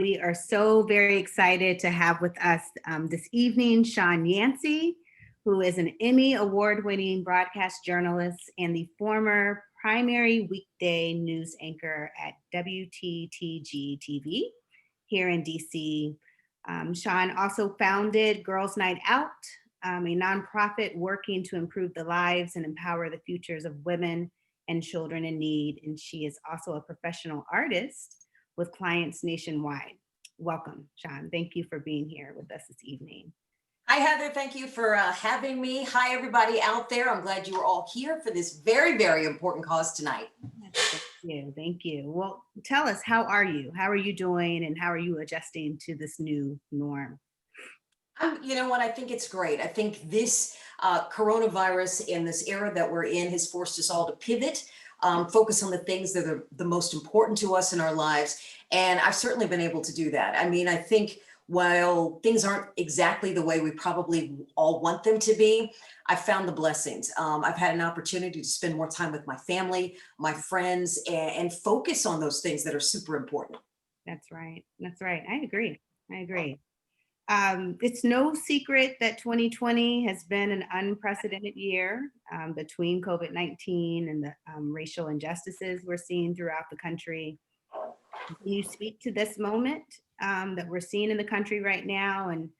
We are so very excited to have with us this evening Shawn Yancy, who is an Emmy award-winning broadcast journalist and the former primary weekday news anchor at WTTG TV here in DC. Shawn also founded Girls Night Out, a nonprofit working to improve the lives and empower the futures of women and children in need. And she is also a professional artist with clients nationwide. Welcome, Shawn. Thank you for being here with us this evening. Hi, Heather. Thank you for having me. Hi, everybody out there. I'm glad you were all here for this very, very important cause tonight. Thank you. Thank you. Well, tell us, how are you? How are you doing? And how are you adjusting to this new norm? You know what? I think it's great. I think this coronavirus and this era that we're in has forced us all to pivot, focus on the things that are the most important to us in our lives. And I've certainly been able to do that. I mean, I think while things aren't exactly the way we probably all want them to be, I've found the blessings. I've had an opportunity to spend more time with my family, my friends, and focus on those things that are super important. That's right. That's right. I agree. It's no secret that 2020 has been an unprecedented year between COVID-19 and the racial injustices we're seeing throughout the country. Can you speak to this moment that we're seeing in the country right now? And,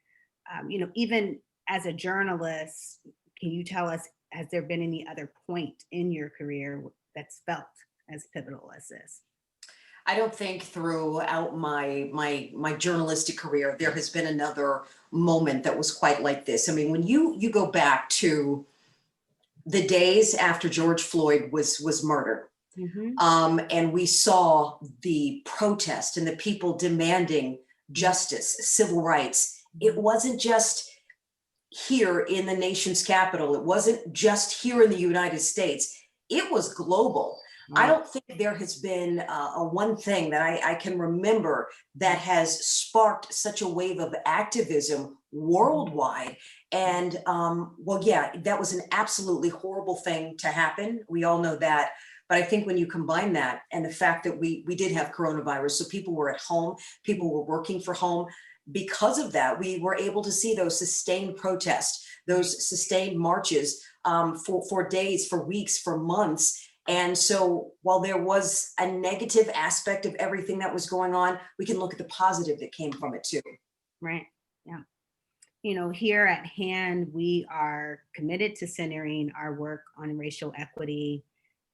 even as a journalist, can you tell us, has there been any other point in your career that's felt as pivotal as this? I don't think throughout my journalistic career, there has been another moment that was quite like this. I mean, when you go back to the days after George Floyd was murdered, and we saw the protest and the people demanding justice, civil rights. It wasn't just here in the nation's capital. It wasn't just here in the United States. It was global. I don't think there has been a one thing that I can remember that has sparked such a wave of activism worldwide. And well, yeah, that was an absolutely horrible thing to happen. We all know that. But I think when you combine that and the fact that we did have coronavirus, so people were at home, people were working from home. Because of that, we were able to see those sustained protests, those sustained marches for days, for weeks, for months. And so while there was a negative aspect of everything that was going on, we can look at the positive that came from it too. Right. Yeah. Here at hand, we are committed to centering our work on racial equity.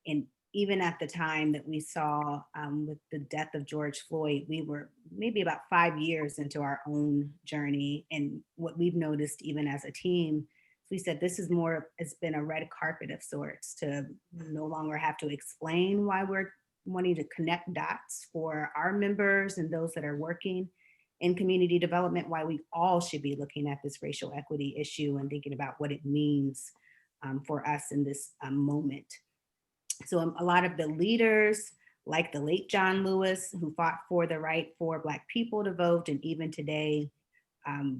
And even at the time that we saw with the death of George Floyd, we were maybe about 5 years into our own journey. And what we've noticed even as a team, we said this is more, it's been a red carpet of sorts to no longer have to explain why we're wanting to connect dots for our members and those that are working in community development, why we all should be looking at this racial equity issue and thinking about what it means for us in this moment. So a lot of the leaders, like the late John Lewis, who fought for the right for Black people to vote, and even today,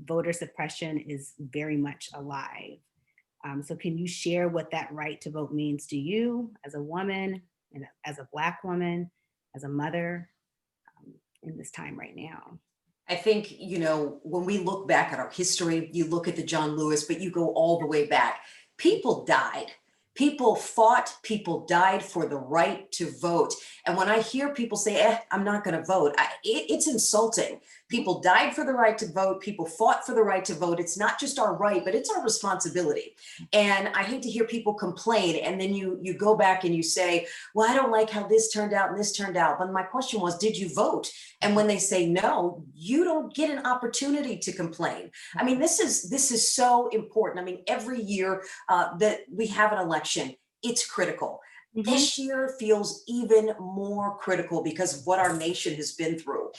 voter suppression is very much alive. So can you share what that right to vote means to you as a woman, and as a Black woman, as a mother in this time right now? I think, when we look back at our history, you look at the John Lewis, but you go all the way back. People died. People fought, people died for the right to vote. And when I hear people say, I'm not going to vote, it's insulting. People died for the right to vote. People fought for the right to vote. It's not just our right, but it's our responsibility. And I hate to hear people complain. And then you go back and you say, well, I don't like how this turned out and this turned out. But my question was, did you vote? And when they say no, you don't get an opportunity to complain. I mean, this is so important. I mean, every year that we have an election, it's critical. This year feels even more critical because of what our nation has been through.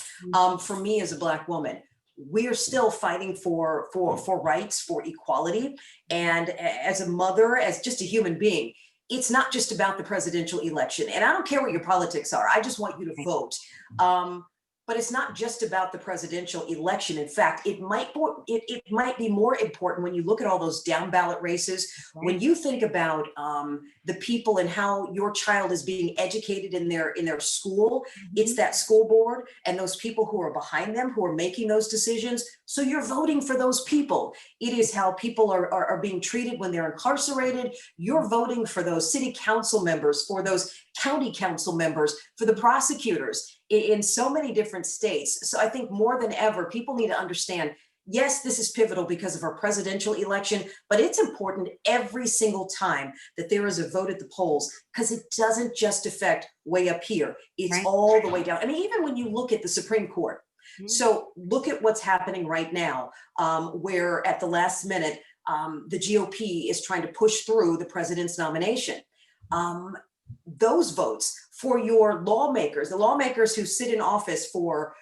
For me as a Black woman, we are still fighting for rights, for equality. And as a mother, as just a human being, it's not just about the presidential election. And I don't care what your politics are. I just want you to vote. But it's not just about the presidential election. In fact, it might be more important when you look at all those down ballot races. When Right. you think about the people and how your child is being educated in their school, it's Mhm. that school board and those people who are behind them who are making those decisions. So you're voting for those people. It is how people are being treated when they're incarcerated. You're voting for those city council members, for those county council members, for the prosecutors in so many different states. So I think more than ever, people need to understand, yes, this is pivotal because of our presidential election, but it's important every single time that there is a vote at the polls, because it doesn't just affect way up here. It's Right. all the way down. I mean, even when you look at the Supreme Court, Mhm. so look at what's happening right now, where at the last minute, the GOP is trying to push through the president's nomination. Um, those votes for your lawmakers, the lawmakers who sit in office for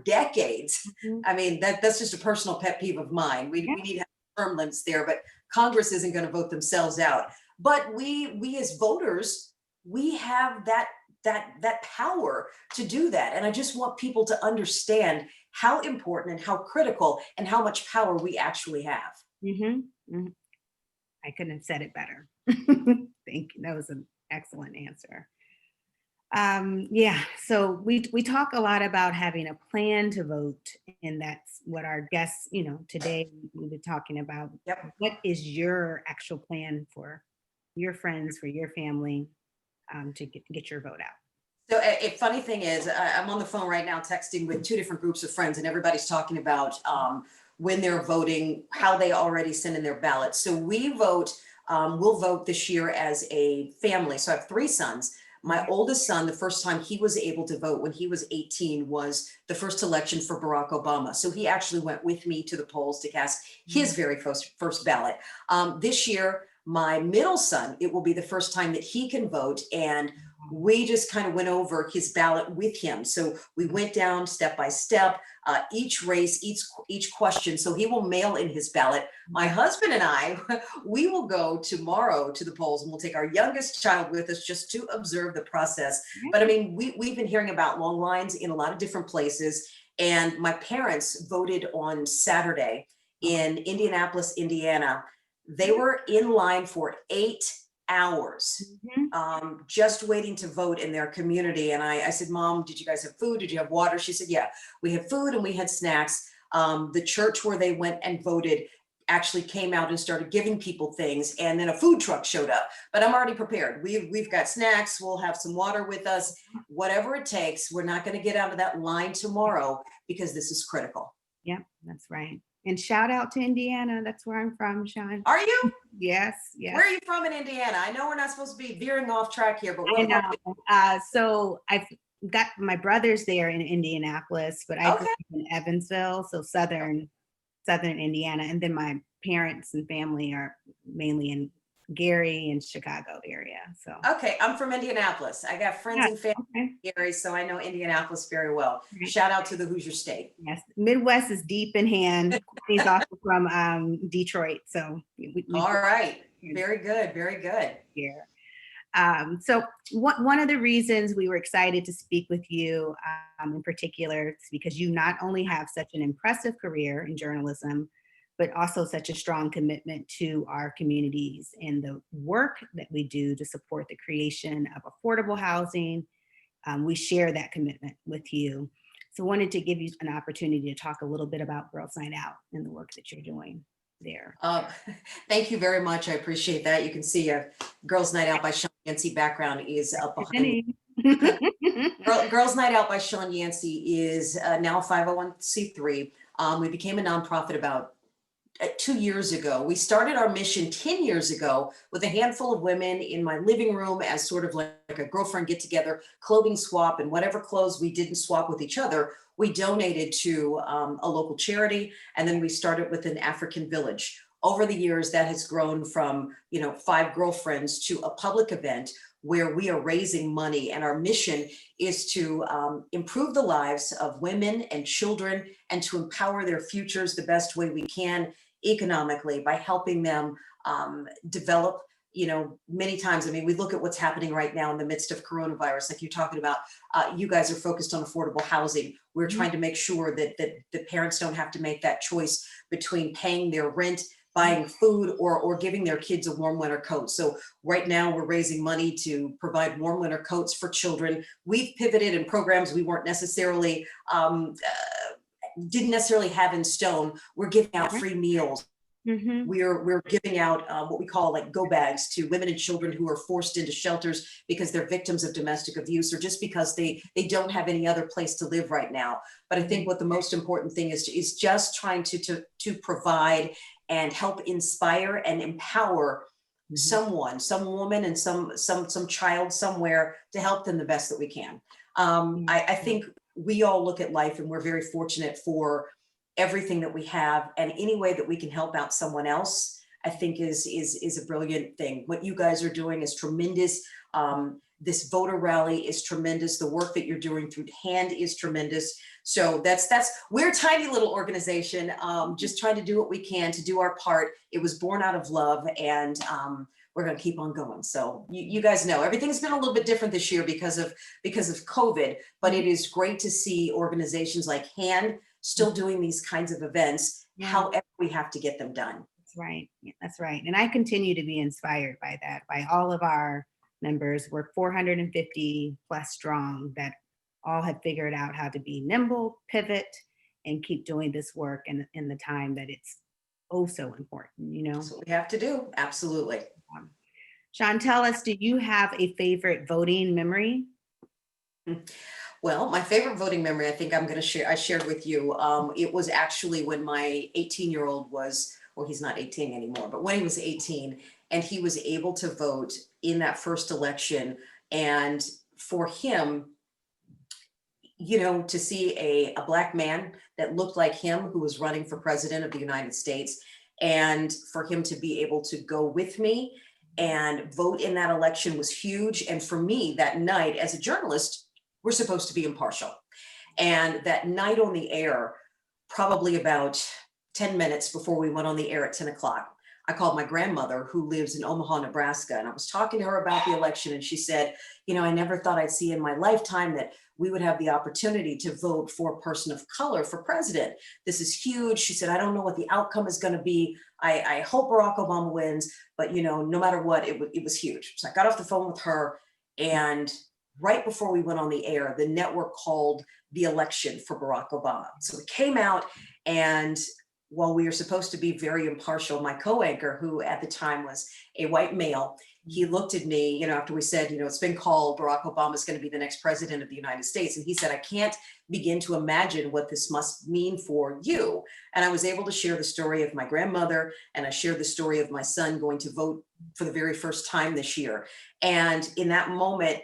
decades. Mhm. I mean, that's just a personal pet peeve of mine. Yeah. We need to have term limits there, but Congress isn't going to vote themselves out. But we as voters, we have that power to do that. And I just want people to understand how important and how critical and how much power we actually have. Mhm. Mhm. I couldn't have said it better. Thank you. That was an excellent answer. Yeah, so we talk a lot about having a plan to vote, and that's what our guests, today we've been talking about. Yep. What is your actual plan for your friends, for your family, to get your vote out? So a funny thing is, I'm on the phone right now texting with two different groups of friends, and everybody's talking about when they're voting, how they already send in their ballots. So we vote, we'll vote this year as a family. So I have three sons. My oldest son, the first time he was able to vote when he was 18 was the first election for Barack Obama. So he actually went with me to the polls to cast his very first ballot. This year, my middle son, it will be the first time that he can vote, and we just kind of went over his ballot with him. So we went down step by step, each race, each question. So he will mail in his ballot. My husband and I, we will go tomorrow to the polls, and we'll take our youngest child with us just to observe the process. But I mean, we've been hearing about long lines in a lot of different places. And my parents voted on Saturday in Indianapolis, Indiana. They were in line for 8 hours, Mhm. just waiting to vote in their community. And I said, Mom, did you guys have food? Did you have water? She said, yeah, we had food and we had snacks. The church where they went and voted actually came out and started giving people things. And then a food truck showed up, but I'm already prepared. We've got snacks. We'll have some water with us, whatever it takes. We're not going to get out of that line tomorrow because this is critical. Yep, that's right. And shout out to Indiana. That's where I'm from, Shawn. Are you? Yes, yes. Where are you from in Indiana? I know we're not supposed to be veering off track here, but I what? know. So I've got my brothers there in Indianapolis, but I grew Okay. up in Evansville, so southern Indiana, and then my parents and family are mainly in Gary and Chicago area. So Okay, I'm from Indianapolis. I got friends yeah, and family okay. in Gary, so I know Indianapolis very well. Right. Shout out to the Hoosier State. Yes, Midwest is deep in hand. He's also from Detroit, so we All right, here. very good, very good. So one of the reasons we were excited to speak with you in particular is because you not only have such an impressive career in journalism, but also such a strong commitment to our communities and the work that we do to support the creation of affordable housing. We share that commitment with you. So wanted to give you an opportunity to talk a little bit about Girls Night Out and the work that you're doing there. Thank you very much. I appreciate that. You can see a Girls Night Out by Shawn Yancy background is up behind me. Girls Night Out by Shawn Yancy is now 501c3. We became a nonprofit about 2 years ago. We started our mission 10 years ago with a handful of women in my living room as sort of like a girlfriend get together, clothing swap, and whatever clothes we didn't swap with each other, we donated to a local charity. And then we started with an African village. Over the years, that has grown from, 5 girlfriends to a public event where we are raising money. And our mission is to improve the lives of women and children and to empower their futures the best way we can economically by helping them develop you know, many times, I mean, we look at what's happening right now in the midst of coronavirus, like you're talking about, you guys are focused on affordable housing. We're trying to make sure that the parents don't have to make that choice between paying their rent, buying food, or giving their kids a warm winter coat. So right now we're raising money to provide warm winter coats for children. We've pivoted in programs we weren't necessarily, didn't necessarily have in stone. We're giving out free meals. We're giving out what we call like go bags to women and children who are forced into shelters because they're victims of domestic abuse, or just because they don't have any other place to live right now. But I think what the most important thing is just trying to provide and help inspire and empower someone, some woman and some child somewhere, to help them the best that we can. I think we all look at life and we're very fortunate for everything that we have, and any way that we can help out someone else, I think is a brilliant thing. What you guys are doing is tremendous. This voter rally is tremendous. The work that you're doing through HAND is tremendous. So we're a tiny little organization, just trying to do what we can to do our part. It was born out of love, and we're going to keep on going. So you guys know everything's been a little bit different this year because of COVID, but it is great to see organizations like HAND still doing these kinds of events, however we have to get them done. That's right. Yeah, that's right. And I continue to be inspired by that, by all of our members. We're 450 plus strong that all have figured out how to be nimble, pivot, and keep doing this work in the time that it's oh so important, you know? That's what we have to do. Absolutely. Shawn, tell us, do you have a favorite voting memory? Well, my favorite voting memory, I think I'm going to share, I shared with you. It was actually when my 18-year-old was, well, he's not 18 anymore, but when he was 18 and he was able to vote in that first election. And for him, you know, to see a Black man that looked like him who was running for president of the United States, and for him to be able to go with me and vote in that election was huge. And for me that night, as a journalist, we're supposed to be impartial. And that night on the air, probably about 10 minutes before we went on the air at 10 o'clock, I called my grandmother who lives in Omaha, Nebraska, and I was talking to her about the election. And she said, you know, I never thought I'd see in my lifetime that we would have the opportunity to vote for a person of color for president. This is huge. She said, I don't know what the outcome is going to be. I hope Barack Obama wins, but you know, no matter what, it was huge. So I got off the phone with her, and right before we went on the air, the network called the election for Barack Obama. So we came out, and while we were supposed to be very impartial, my co-anchor, who at the time was a white male, he looked at me, you know, after we said, you know, it's been called, Barack Obama is going to be the next president of the United States. And he said, I can't begin to imagine what this must mean for you. And I was able to share the story of my grandmother, and I shared the story of my son going to vote for the very first time this year. And in that moment,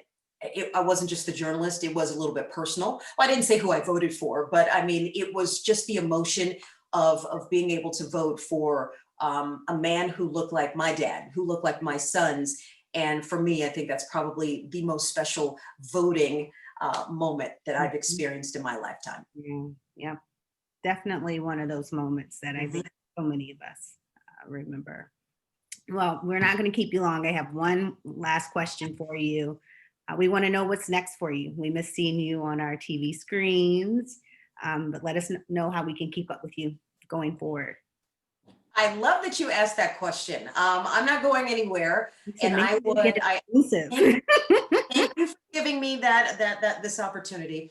I wasn't just the journalist, it was a little bit personal. Well, I didn't say who I voted for, but I mean, it was just the emotion of being able to vote for a man who looked like my dad, who looked like my sons. And for me, I think that's probably the most special voting moment that I've experienced in my lifetime. Yeah, definitely one of those moments that I think so many of us remember. Well, we're not going to keep you long. I have one last question for you. We want to know what's next for you. We miss seeing you on our TV screens, but let us know how we can keep up with you going forward. I love that you asked that question. I'm not going anywhere, and I would. Thank you for giving me this opportunity.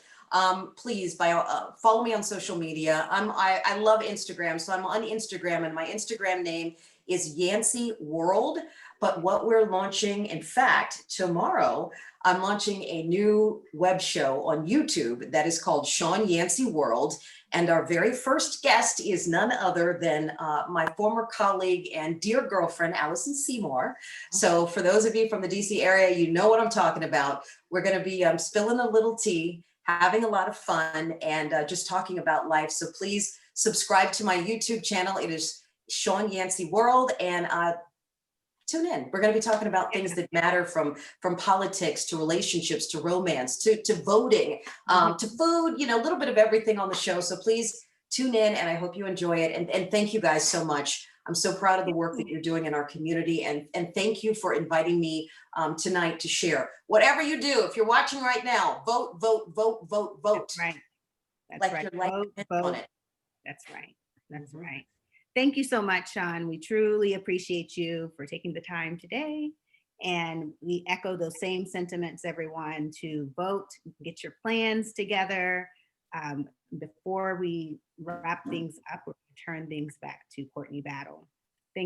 Please, follow me on social media. I love Instagram, so I'm on Instagram, and my Instagram name is Yancy World. But what we're launching, in fact, tomorrow, I'm launching a new web show on YouTube that is called Shawn Yancy World. And our very first guest is none other than my former colleague and dear girlfriend, Allison Seymour. So for those of you from the DC area, you know what I'm talking about. We're going to be spilling a little tea, having a lot of fun, and just talking about life. So please subscribe to my YouTube channel. It is Shawn Yancy World, and tune in. We're going to be talking about things that matter, from politics to relationships to romance to voting, to food, you know, a little bit of everything on the show. So please Tune in, and I hope you enjoy it. And thank you guys so much. I'm so proud of the work that you're doing in our community. And thank you for inviting me tonight to share. Whatever you do, if you're watching right now, vote, vote, vote, vote, vote. That's right. That's Like right. your life Vote, depends on vote. it. That's right. That's right. Thank you so much, Shawn. We truly appreciate you for taking the time today. And we echo those same sentiments, everyone, to vote, get your plans together. Before we wrap things up, we'll turn things back to Courtney Battle.